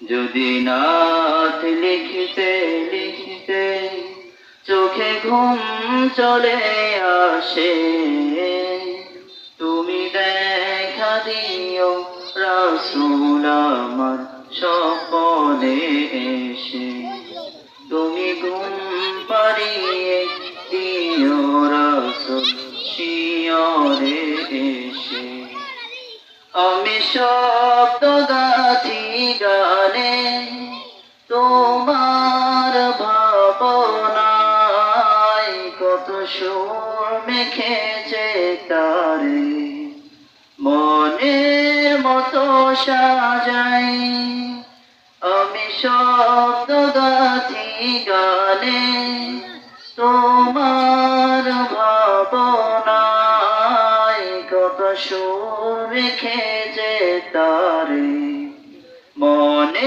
যদি নাথ লিখিতে লিখিতে চোখে ঘুম চলে আসে, তুমি দেখা দিও রাসূল আমার স্বপ্নে এসে। তুমি ঘুম পাড়িয়ে দিও রাসূল শিয়রে এসে। আমি শব্দ গাথি গানে তোমার ভাবনায়, কত সুর মেখেছে তারে মনের মতো সাজাই। আমি শব্দ গাথি গানে তোমার ভাবনায়, কত সুর রেখেছে তারে।